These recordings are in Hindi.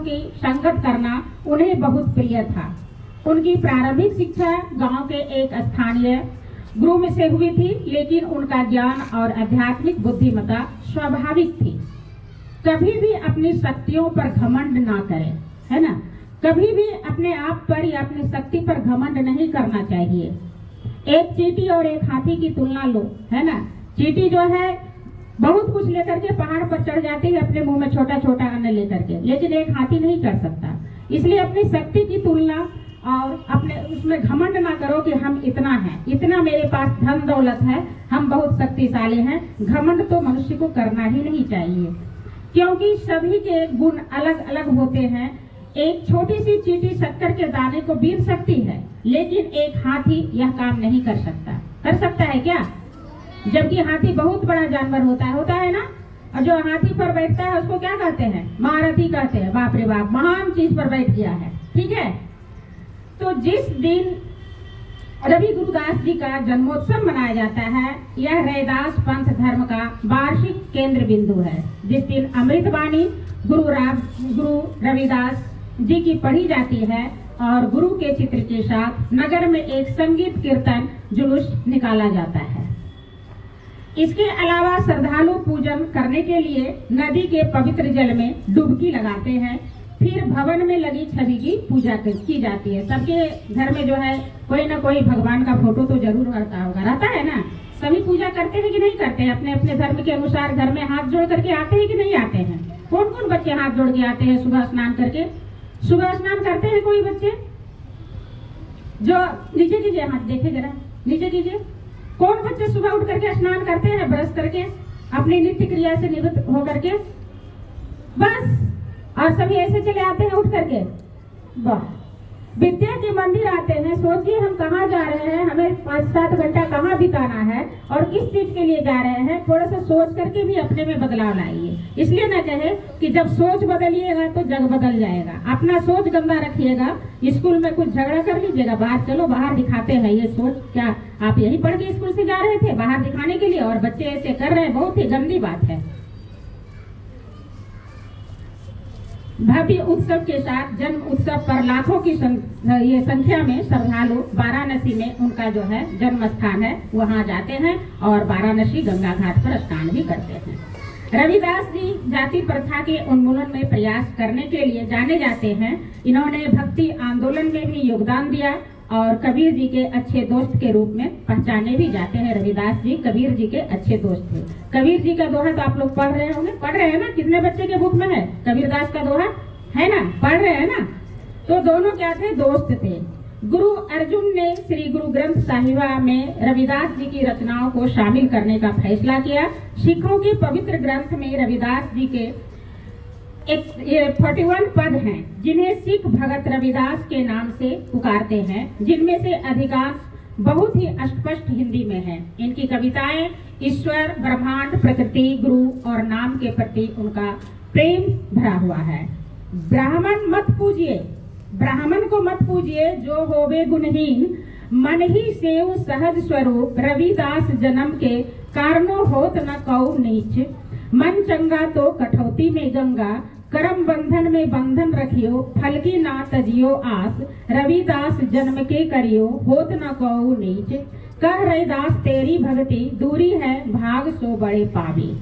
की संगत करना उन्हें बहुत प्रिय था। उनकी प्रारंभिक शिक्षा गांव के एक स्थानीय गुरु में से हुई थी, लेकिन उनका ज्ञान और आध्यात्मिक बुद्धिमत्ता स्वाभाविक थी। कभी भी अपनी शक्तियों पर घमंड ना करें, है ना। कभी भी अपने आप पर या अपनी शक्ति पर घमंड नहीं करना चाहिए। एक चींटी और एक हाथी की तुलना लो, है ना। चींटी जो है बहुत कुछ लेकर के पहाड़ पर चढ़ जाती है अपने मुंह में छोटा छोटा अन्न लेकर के, लेकिन एक हाथी नहीं चढ़ सकता। इसलिए अपनी शक्ति की तुलना और अपने उसमें घमंड ना करो कि हम इतना हैं, इतना मेरे पास धन दौलत है, हम बहुत शक्तिशाली हैं। घमंड तो मनुष्य को करना ही नहीं चाहिए, क्योंकि सभी के गुण अलग अलग होते हैं। एक छोटी सी चींटी शक्कर के दाने को बीन सकती है, लेकिन एक हाथी यह काम नहीं कर सकता। कर सकता है क्या? जबकि हाथी बहुत बड़ा जानवर होता है ना। और जो हाथी पर बैठता है उसको क्या कहते हैं? महारथी कहते हैं। बाप रे बाप, महान चीज पर बैठ गया है। ठीक है, तो जिस दिन रवि गुरुदास जी का जन्मोत्सव मनाया जाता है, यह रैदास पंथ धर्म का वार्षिक केंद्र बिंदु है। जिस दिन अमृतवाणी गुरु रविदास जी की पढ़ी जाती है और गुरु के चित्र के साथ नगर में एक संगीत कीर्तन जुलूस निकाला जाता है। इसके अलावा श्रद्धालु पूजन करने के लिए नदी के पवित्र जल में डुबकी लगाते हैं। फिर भवन में लगी छवि की पूजा की जाती है। सबके घर में जो है कोई ना कोई भगवान का फोटो तो जरूर रहता है ना। सभी पूजा करते हैं कि नहीं करते हैं? अपने अपने धर्म के अनुसार घर में हाथ जोड़ करके आते हैं कि नहीं आते हैं? कौन कौन बच्चे हाथ जोड़ के आते हैं सुबह स्नान करके? सुबह स्नान करते हैं कोई बच्चे? जो नीचे कीजिए हाथ, देखे जरा नीचे कीजिए। कौन बच्चे सुबह उठ करके स्नान करते हैं ब्रश करके, अपनी नित्य क्रिया से निवृत्त होकर के? बस, और सभी ऐसे चले आते हैं उठ करके। वाह, विद्या के मंदिर आते हैं। सोचिए हम कहाँ जा रहे हैं, हमें 5-7 घंटा कहाँ बिताना है और किस चीज के लिए जा रहे हैं, थोड़ा सा सोच करके भी अपने में बदलाव लाइए। इसलिए ना कहे कि जब सोच बदलिएगा तो जग बदल जाएगा। अपना सोच गंदा रखिएगा। स्कूल में कुछ झगड़ा कर लीजिएगा, बाहर चलो बाहर दिखाते हैं ये सोच। क्या आप यही पढ़ के स्कूल से जा रहे थे बाहर दिखाने के लिए, और बच्चे ऐसे कर रहे हैं? बहुत ही गंदी बात है। भव्य उत्सव के साथ जन्म उत्सव पर लाखों की ये संख्या में श्रद्धालु वाराणसी में उनका जो है जन्म स्थान है वहां जाते हैं और वाराणसी गंगा घाट पर स्नान भी करते हैं। रविदास जी जाति प्रथा के उन्मूलन में प्रयास करने के लिए जाने जाते हैं। इन्होंने भक्ति आंदोलन में भी योगदान दिया और कबीर जी के अच्छे दोस्त के रूप में पहचाने भी जाते हैं। रविदास जी कबीर जी के अच्छे दोस्त थे। कबीर जी का दोहा तो आप लोग पढ़ रहे होंगे, पढ़ रहे हैं ना? कितने बच्चे के बुक में है कबीरदास का दोहा? है ना, पढ़ रहे हैं ना? तो दोनों क्या थे? दोस्त थे। गुरु अर्जुन ने श्री गुरु ग्रंथ साहिबा में रविदास जी की रचनाओं को शामिल करने का फैसला किया। सिखों के पवित्र ग्रंथ में रविदास जी के 41 पद हैं, जिन्हें सिख भगत रविदास के नाम से पुकारते हैं, जिनमें से अधिकांश बहुत ही अस्पष्ट हिंदी में है। इनकी कविताएं ईश्वर, ब्रह्मांड, प्रकृति, गुरु और नाम के प्रति उनका प्रेम भरा हुआ है। ब्राह्मण मत पूजिए, ब्राह्मण को मत पूजिए, जो होवे गुणहीन, मन ही सेव सहज स्वरूप, रविदास जन्म के कारणों होत न कौ नीच, मन चंगा तो कठौती में गंगा, करम बंधन में बंधन रखियो, फल की ना तजियो आस, रविदास जन्म के करियो, होत न कौ नीच, कह रविदास तेरी भक्ति, दूरी है भाग सो बड़े पावी।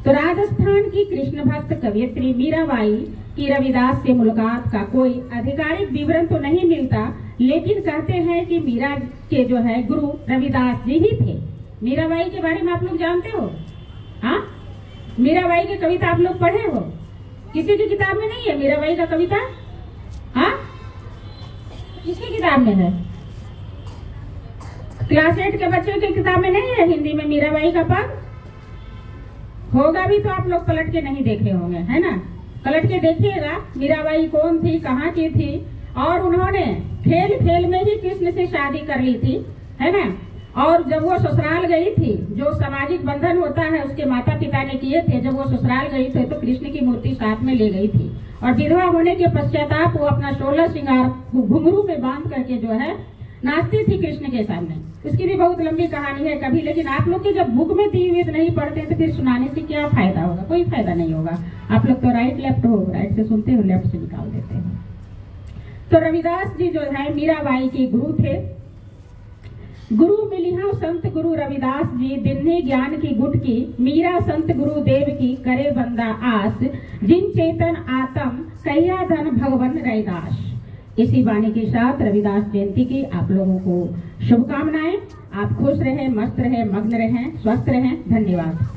तो राजस्थान की कृष्ण भक्त कवयित्री मीराबाई की रविदास से मुलाकात का कोई आधिकारिक विवरण तो नहीं मिलता, लेकिन कहते हैं कि मीरा के जो है गुरु रविदास जी ही थे। मीराबाई के बारे में आप लोग जानते हो? हाँ, मीराबाई की कविता आप लोग पढ़े हो? किसी की किताब में नहीं है मीराबाई का कविता? हाँ, किसकी किताब में है? क्लास 8 के बच्चों की किताब में नहीं है हिंदी में मीराबाई का पद? होगा भी तो आप लोग पलट के नहीं देखे होंगे, है ना? पलट के देखिएगा मीराबाई कौन थी, कहाँ की थी। और उन्होंने खेल खेल में ही कृष्ण से शादी कर ली थी, है ना? और जब वो ससुराल गई थी, जो सामाजिक बंधन होता है उसके माता पिता ने किए थे, जब वो ससुराल गई थी तो कृष्ण की मूर्ति साथ में ले गई थी। और विधवा होने के पश्चाताप वो अपना 16 श्रृंगार घुंघरू में बांध करके जो है नाचती थी कृष्ण के सामने। उसकी भी बहुत लंबी कहानी है कभी, लेकिन आप लोग की जब बुक में दी हुई नहीं पढ़ते तो फिर सुनाने से क्या फायदा होगा? कोई फायदा नहीं होगा। आप लोग तो राइट लेफ्ट हो, राइट से सुनते हो, लेफ्ट से निकाल देते हो। तो रविदास जी जो है मीराबाई के गुरु थे। गुरु मिलिहा संत गुरु रविदास जी, दिन्हे ज्ञान की गुटकी, मीरा संत गुरु देव की करे बंदा आस, जिन चेतन आत्म कहिया धन भगवन रैदास। इसी वाणी के साथ रविदास जयंती की आप लोगों को शुभकामनाएं। आप खुश रहें, मस्त रहें, मग्न रहें, स्वस्थ रहें। धन्यवाद।